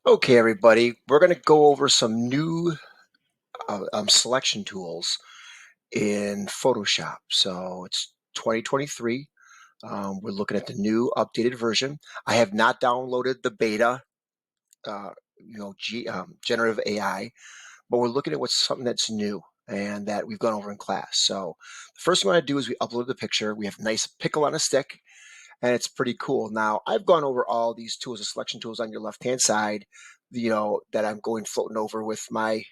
Okay, everybody, we're going to go over some new selection tools in Photoshop. So it's 2023. We're looking at the new updated version. I have not downloaded the beta, uh, generative AI, but we're looking at what's something that's new and that we've gone over in class. So the first thing we want to do is we upload the picture. We have a nice pickle on a stick, and it's pretty cool. Now, I've gone over all these tools, the selection tools on your left-hand side, that I'm going floating over with my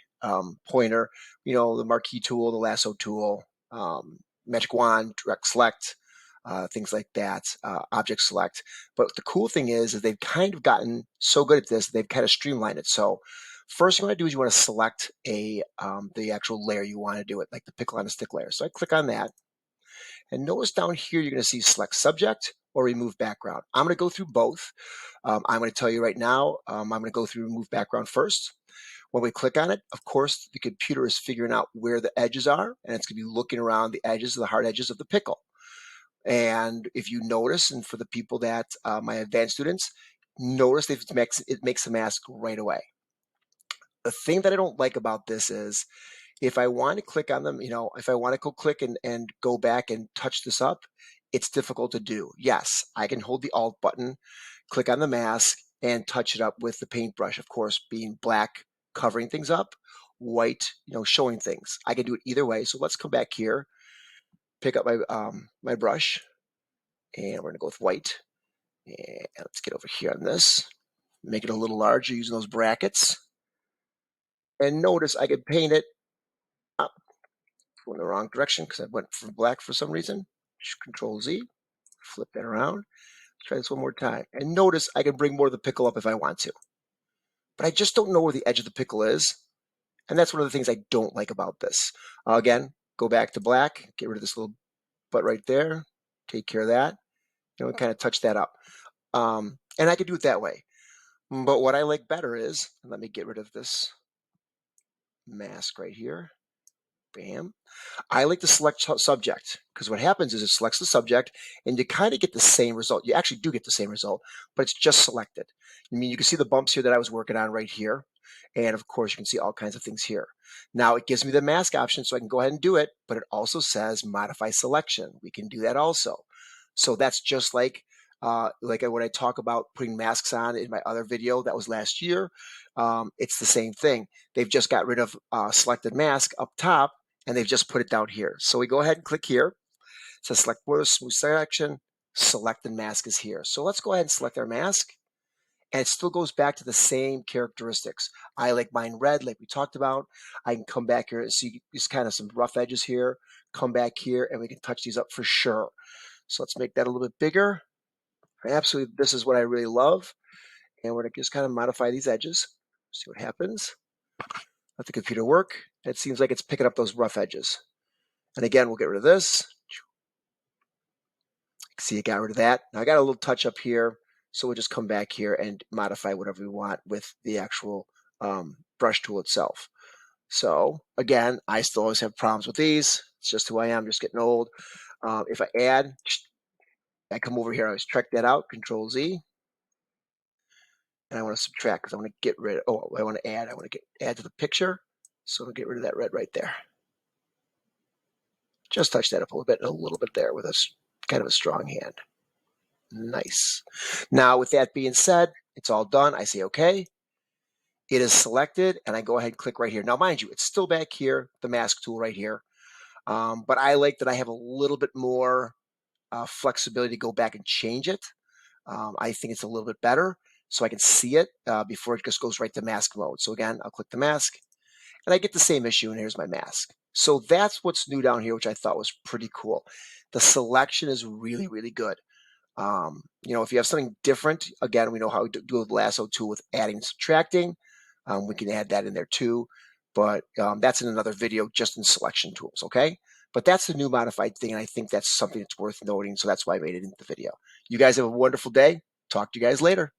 pointer, the marquee tool, the lasso tool, magic wand, direct select, things like that, object select. But the cool thing is they've kind of gotten so good at this, they've kind of streamlined it. So first you want to do is you want to select the actual layer you want to do it, like the pickle on a stick layer. So I click on that. And notice down here, you're going to see select subject or remove background. I'm going to go through both. I'm going to tell you right now, I'm going to go through remove background first. When we click on it, of course, the computer is figuring out where the edges are, and it's going to be looking around the edges, the hard edges of the pickle. And if you notice, and for the people that, my advanced students, notice that it makes the mask right away. The thing that I don't like about this is if I want to click on them, if I want to go click and go back and touch this up, it's difficult to do. Yes, I can hold the Alt button, click on the mask, and touch it up with the paintbrush, of course, being black covering things up, white, showing things. I can do it either way. So let's come back here, pick up my brush, and we're gonna go with white. And let's get over here on this, make it a little larger using those brackets. And notice I can paint it up in the wrong direction because I went for black for some reason. Control Z, flip that around. Try this one more time. And notice I can bring more of the pickle up if I want to. But I just don't know where the edge of the pickle is. And that's one of the things I don't like about this. Again, go back to black, get rid of this little butt right there, take care of that, and kind of touch that up. And I could do it that way. But what I like better is, let me get rid of this mask right here. Bam. I like to select subject because what happens is it selects the subject and you kind of get the same result. You actually do get the same result, but it's just selected. I mean, you can see the bumps here that I was working on right here. And of course, you can see all kinds of things here. Now it gives me the mask option so I can go ahead and do it, but it also says modify selection. We can do that also. So that's just like when I talk about putting masks on in my other video that was last year. It's the same thing. They've just got rid of selected mask up top and they've just put it down here. So we go ahead and click here. It says select border smooth selection, selected mask is here. So let's go ahead and select our mask. And it still goes back to the same characteristics. I like mine red, like we talked about. I can come back here and see just kind of some rough edges here, come back here, and we can touch these up for sure. So let's make that a little bit bigger. Absolutely, this is what I really love. And we're gonna just kind of modify these edges, see what happens. Let the computer work. It seems like it's picking up those rough edges. And again, we'll get rid of this. See, I got rid of that. Now I got a little touch up here. So we'll just come back here and modify whatever we want with the actual brush tool itself. So again, I still always have problems with these. It's just who I am, just getting old. If I add, I come over here, I always check that out, Control Z. And I want to subtract because I want to get rid of, I want to add, add to the picture. So I'm going to get rid of that red right there. Just touch that up a little bit there with a kind of a strong hand. Nice. Now, with that being said, it's all done. I say okay. It is selected, and I go ahead and click right here. Now, mind you, it's still back here, the mask tool right here. But I like that I have a little bit more flexibility to go back and change it. I think it's a little bit better, so I can see it before it just goes right to mask mode. So again, I'll click the mask, and I get the same issue, and here's my mask. So that's what's new down here, which I thought was pretty cool. The selection is really, really good. If you have something different, again, we know how to do the lasso tool with adding and subtracting. We can add that in there too, but that's in another video just in selection tools, okay? But that's the new modified thing, and I think that's something that's worth noting, so that's why I made it into the video. You guys have a wonderful day. Talk to you guys later.